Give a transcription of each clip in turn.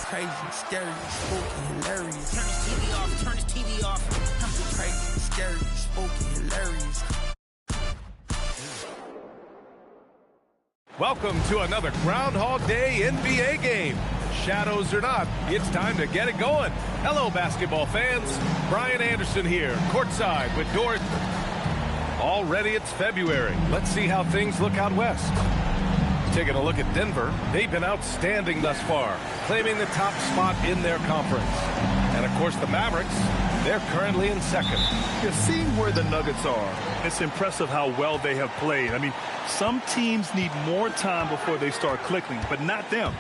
Crazy, scary, spooky, hilarious. Turn his TV off, turn his TV off. Crazy, scary, spooky, hilarious. Welcome to another Groundhog Day NBA game. Shadows or not, it's time to get it going. Hello, basketball fans. Brian Anderson here, courtside with Doris. Already it's February. Let's see how things look out west. Taking a look at Denver, they've been outstanding thus far, claiming the top spot in their conference. And of course the Mavericks, they're currently in second. You're seeing where the Nuggets are. It's impressive how well they have played. I mean, some teams need more time before they start clicking, but not them.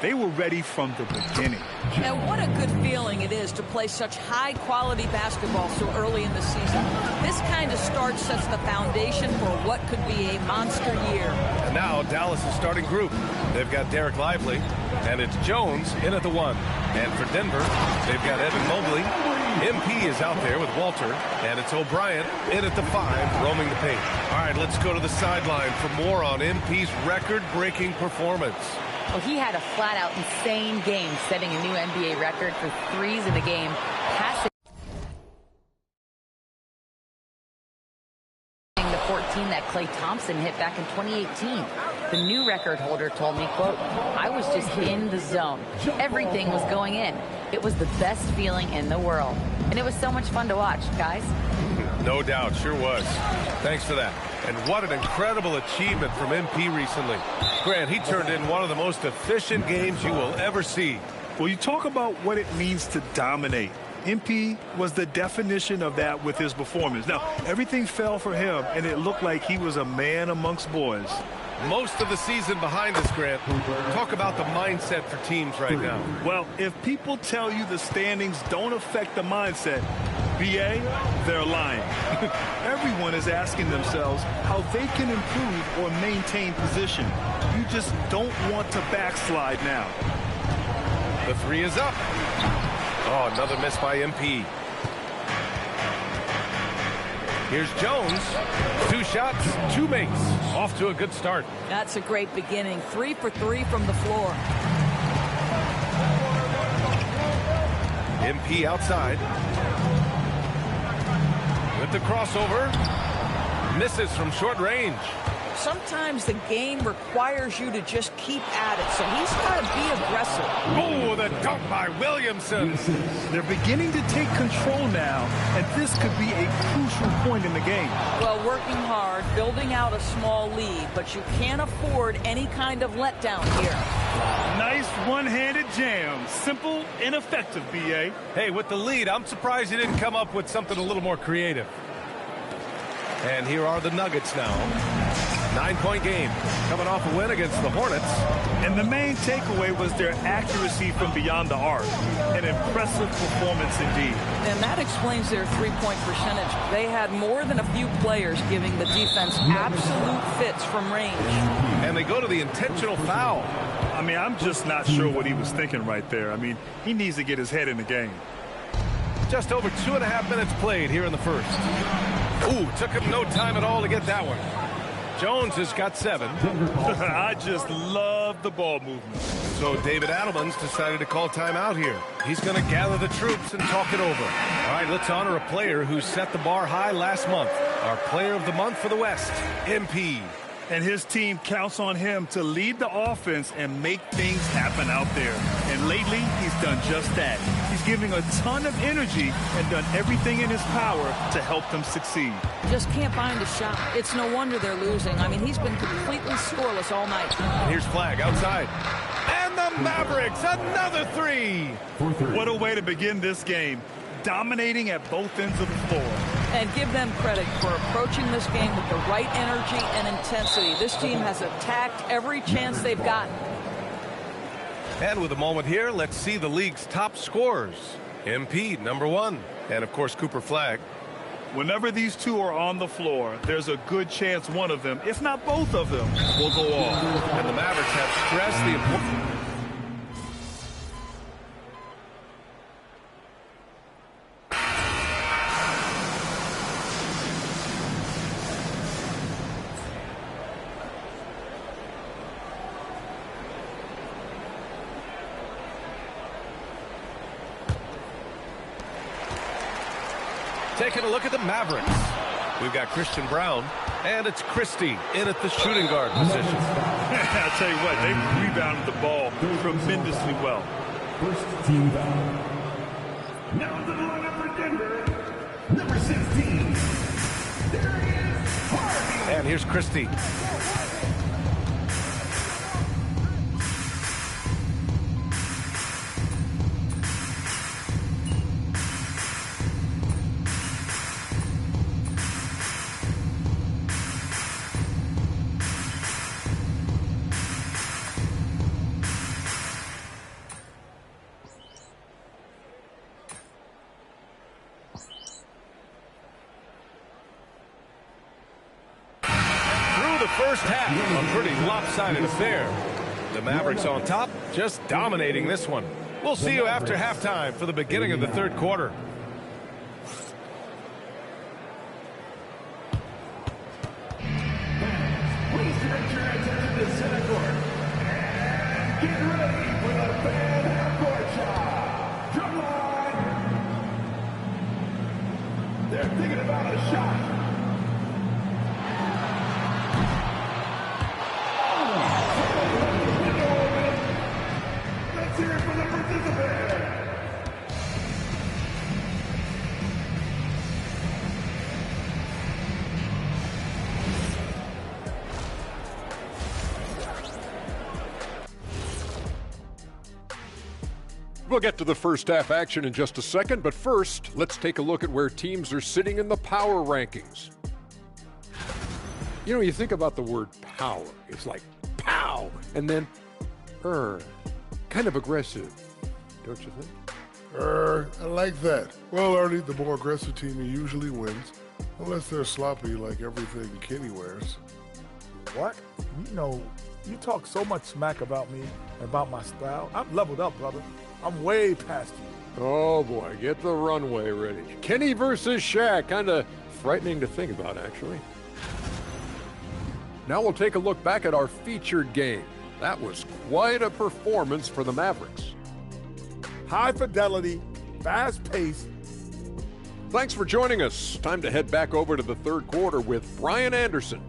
They were ready from the beginning. And what a good feeling it is to play such high-quality basketball so early in the season. This kind of start sets the foundation for what could be a monster year. And now Dallas' starting group. They've got Derek Lively, and it's Jones in at the 1. And for Denver, they've got Evan Mobley. MP is out there with Walter, and it's O'Brien in at the 5, roaming the paint. All right, let's go to the sideline for more on MP's record-breaking performance. Well, he had a flat-out insane game, setting a new NBA record for threes in the game, passing the 14 that Klay Thompson hit back in 2018. The new record holder told me, quote, "I was just in the zone. Everything was going in. It was the best feeling in the world." And it was so much fun to watch, guys. No doubt, sure was. Thanks for that. And what an incredible achievement from MP recently. Grant, he turned in one of the most efficient games you will ever see. Well, you talk about what it means to dominate. MP was the definition of that with his performance. Now, everything fell for him, and it looked like he was a man amongst boys. Most of the season behind us, Grant. Talk about the mindset for teams right now. Well, if people tell you the standings don't affect the mindset, BA, they're lying. Everyone is asking themselves how they can improve or maintain position. You just don't want to backslide now. The 3 is up. Oh, another miss by MP. Here's Jones. 2 shots, 2 makes. Off to a good start. That's a great beginning. 3 for 3 from the floor. MP outside. With the crossover. Misses from short range. Sometimes the game requires you to just keep at it, so he's got to be aggressive. Oh, the dunk by Williamson. They're beginning to take control now, and this could be a crucial point in the game. Well, working hard, building out a small lead, but you can't afford any kind of letdown here. Nice one-handed jam. Simple and effective, BA. Hey, with the lead, I'm surprised he didn't come up with something a little more creative. And here are the Nuggets now. 9-point game, coming off a win against the Hornets. And the main takeaway was their accuracy from beyond the arc. An impressive performance indeed. And that explains their three-point percentage. They had more than a few players giving the defense absolute fits from range. And they go to the intentional foul. I mean, I'm just not sure what he was thinking right there. I mean, he needs to get his head in the game. Just over 2.5 minutes played here in the first. Ooh, took him no time at all to get that one. Jones has got 7. I just love the ball movement. So David Adelman's decided to call timeout here. He's going to gather the troops and talk it over. All right, let's honor a player who set the bar high last month. Our player of the month for the West, MP. And his team counts on him to lead the offense and make things happen out there. And lately, he's done just that. He's giving a ton of energy and done everything in his power to help them succeed. Just can't find a shot. It's no wonder they're losing. I mean, he's been completely scoreless all night. Here's Flag outside. And the Mavericks, another 3. What a way to begin this game. Dominating at both ends of the floor. And give them credit for approaching this game with the right energy and intensity. This team has attacked every chance they've gotten. And with a moment here, let's see the league's top scorers. MP, number 1. And, of course, Cooper Flag. Whenever these two are on the floor, there's a good chance one of them, if not both of them, will go off. And the Mavericks have stressed the importance. Taking a look at the Mavericks. We've got Christian Braun, and it's Christie in at the shooting guard position. I'll tell you what, they rebounded the ball tremendously well. First team foul. Now to the lineup for Denver, number 16. There he is, Hardy. And here's Christie. First half, a pretty lopsided affair. The Mavericks on top, just dominating this one. We'll see you after halftime for the beginning of the third quarter. Please direct your attention to center court. And get ready for the fan half-court shot. Drum line. They're thinking about a shot. Let's hear it for the participant. We'll get to the first half action in just a second, but first, let's take a look at where teams are sitting in the power rankings. You know, you think about the word power, it's like pow, and then kind of aggressive, don't you think? I like that. Well, Ernie, the more aggressive team usually wins, unless they're sloppy like everything Kenny wears. What? You know, you talk so much smack about me, about my style. I'm leveled up, brother. I'm way past you. Oh boy, get the runway ready. Kenny versus Shaq, kind of frightening to think about, actually. Now we'll take a look back at our featured game. That was quite a performance for the Mavericks. High fidelity, fast pace. Thanks for joining us. Time to head back over to the third quarter with Brian Anderson.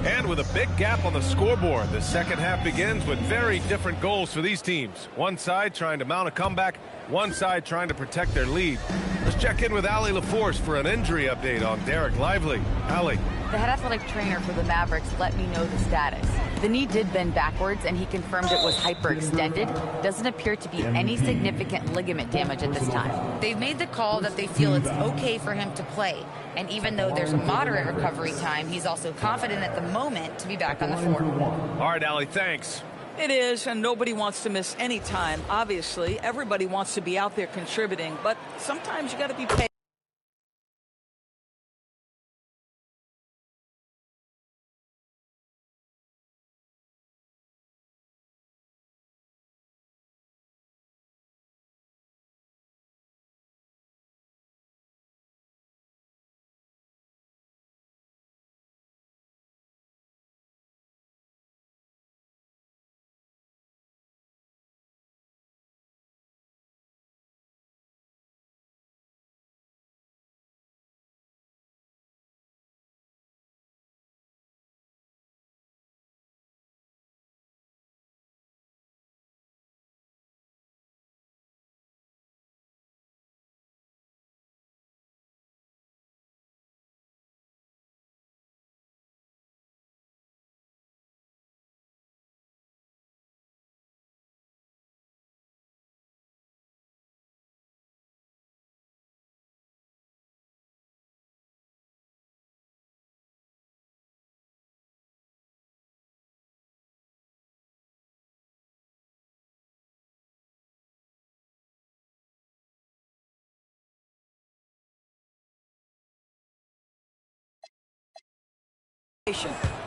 And with a big gap on the scoreboard, the second half begins with very different goals for these teams. One side trying to mount a comeback, one side trying to protect their lead. Let's check in with Allie LaForce for an injury update on Derek Lively. Allie. The head athletic trainer for the Mavericks let me know the status. The knee did bend backwards, and he confirmed it was hyperextended. Doesn't appear to be any significant ligament damage at this time. They've made the call that they feel it's okay for him to play. And even though there's a moderate recovery time, he's also confident at the moment to be back on the floor. All right, Allie, thanks. It is, and nobody wants to miss any time. Obviously, everybody wants to be out there contributing, but sometimes you got to be paid.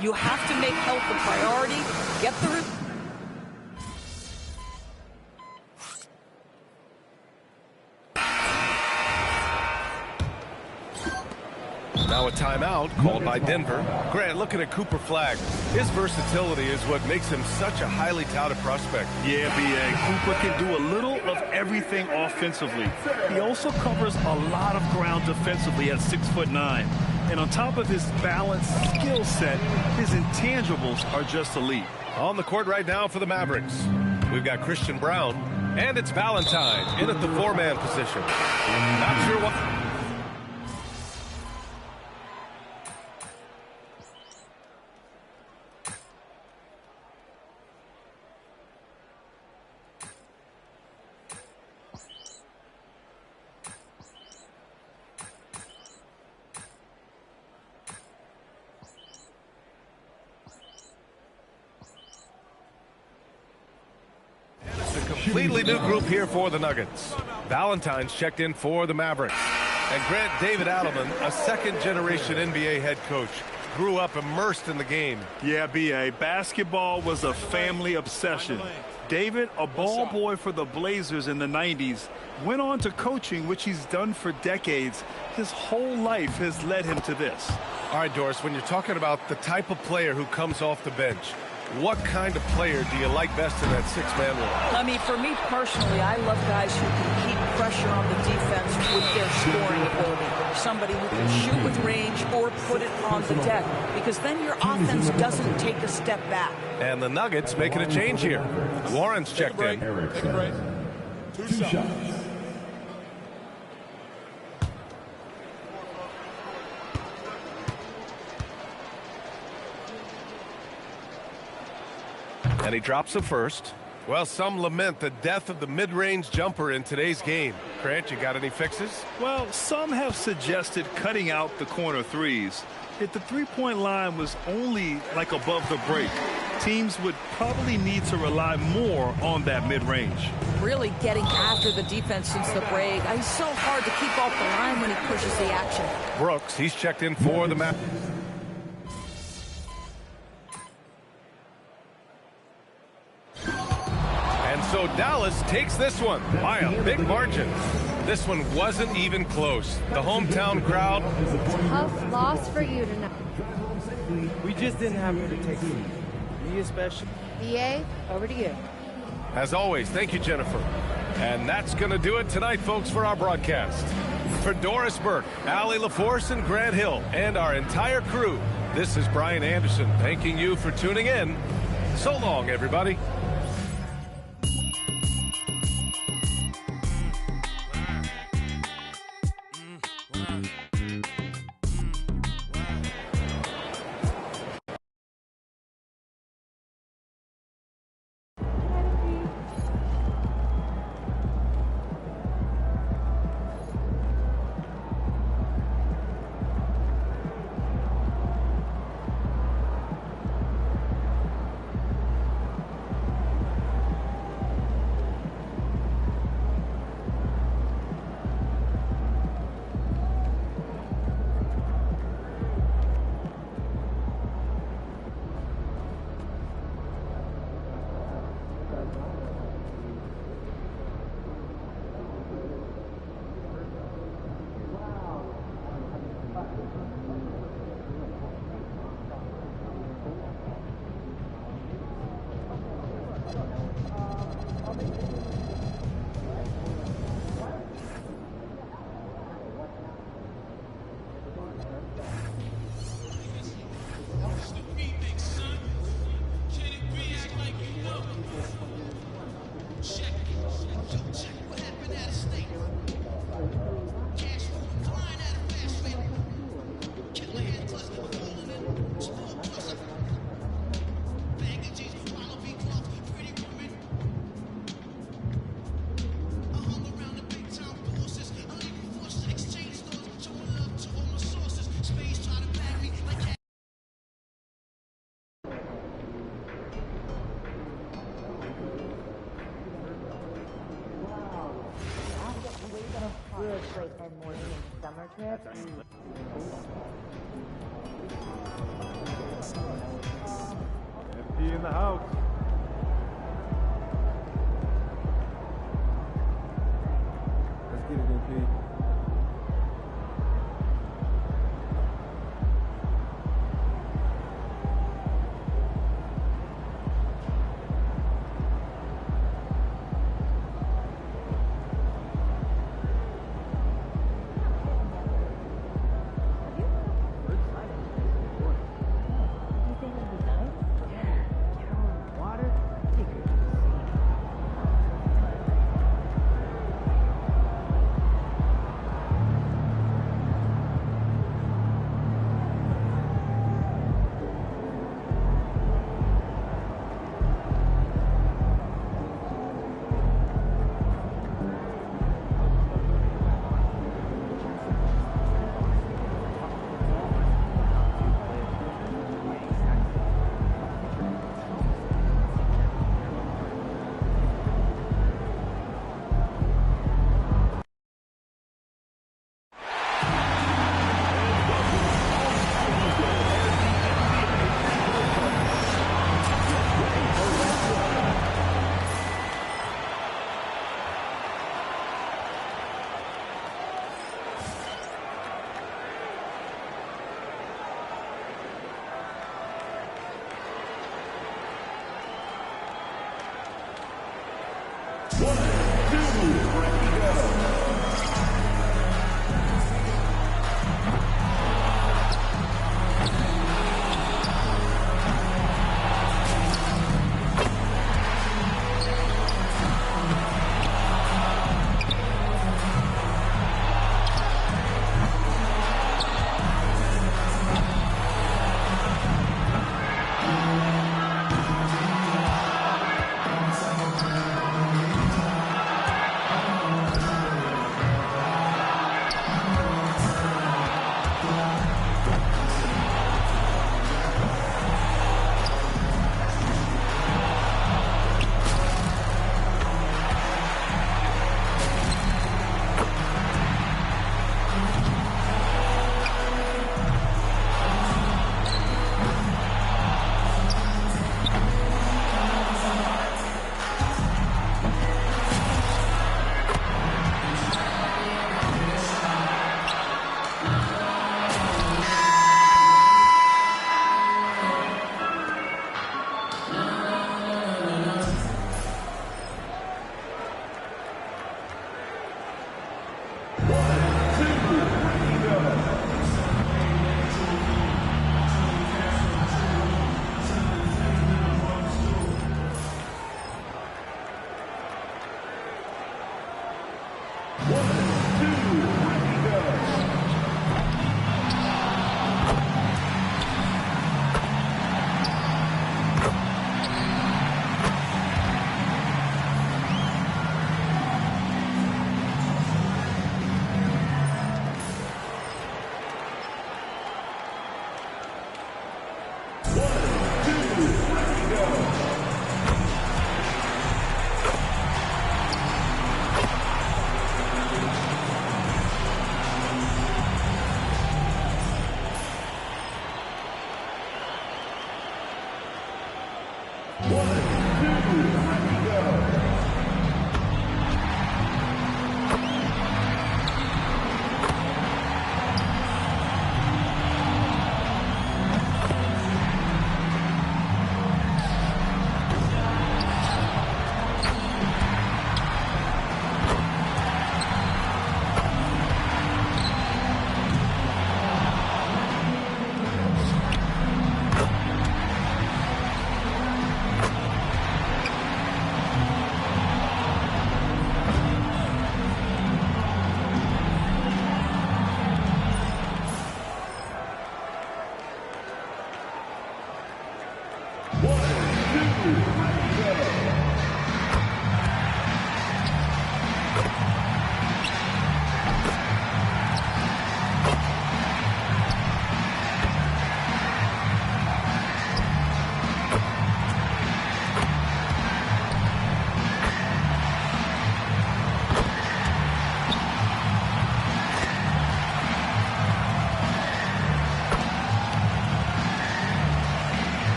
You have to make health a priority. Get the Now a timeout called by Denver. Grant, looking at Cooper Flagg, his versatility is what makes him such a highly touted prospect. Yeah, B.A. Cooper can do a little of everything offensively. He also covers a lot of ground defensively at 6'9". And on top of his balanced skill set, his intangibles are just elite. On the court right now for the Mavericks, we've got Christian Braun, and it's Valentine in at the 4-man position. Not sure what... Completely new group here for the Nuggets. Valentine's checked in for the Mavericks. And Grant, David Adelman, a second-generation NBA head coach, grew up immersed in the game. Yeah, B.A. Basketball was a family obsession. David, a ball boy for the Blazers in the 90s, went on to coaching, which he's done for decades. His whole life has led him to this. All right, Doris, when you're talking about the type of player who comes off the bench, what kind of player do you like best in that 6-man role? I mean, for me personally, I love guys who can keep pressure on the defense with their scoring ability. Somebody who can shoot with range or put it on the deck, because then your offense doesn't take a step back. And the Nuggets making a change here. Warren's checked in. Take a break. Two shots. And he drops the first. Well, some lament the death of the mid-range jumper in today's game. Grant, you got any fixes? Well, some have suggested cutting out the corner threes. If the three-point line was only like above the break, teams would probably need to rely more on that mid-range. Really getting after the defense since the break. He's so hard to keep off the line when he pushes the action. Brooks, he's checked in for the map. So Dallas takes this one by a big margin. This one wasn't even close. The hometown crowd. Tough loss for you tonight. We just didn't have what it takes. Me especially. BA, over to you. As always, thank you, Jennifer. And that's going to do it tonight, folks, for our broadcast. For Doris Burke, Allie LaForce, and Grant Hill, and our entire crew, this is Brian Anderson thanking you for tuning in. So long, everybody. Summer trip. MP in the house. Let's get it, MP.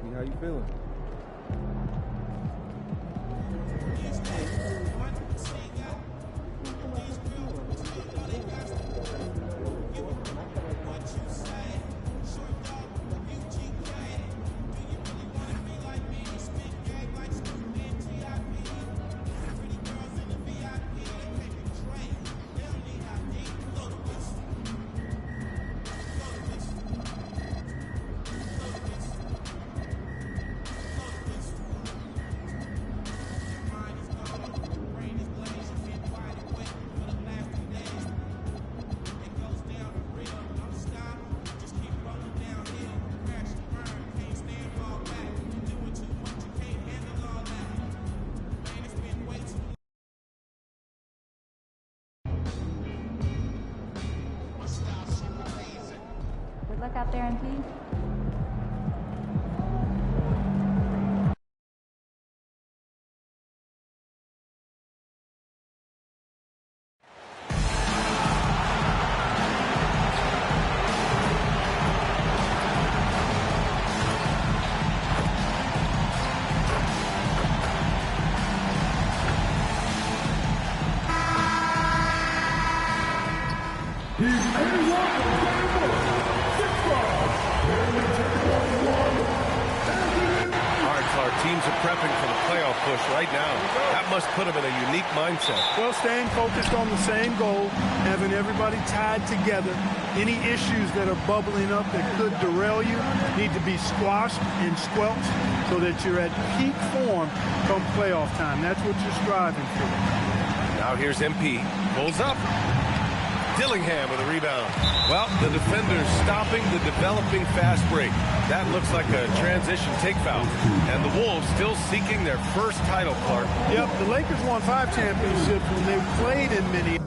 Mickey. How you feeling? Good luck out there, MP. Teams are prepping for the playoff push right now. That must put them in a unique mindset. Well, staying focused on the same goal, having everybody tied together. Any issues that are bubbling up that could derail you need to be squashed and squelched so that you're at peak form come playoff time. That's what you're striving for. Now here's MP. Pulls up. Dillingham with a rebound. Well, the defender's stopping the developing fast break. That looks like a transition take foul. And the Wolves still seeking their first title, Clark. Yep, the Lakers won 5 championships when they played in Minneapolis.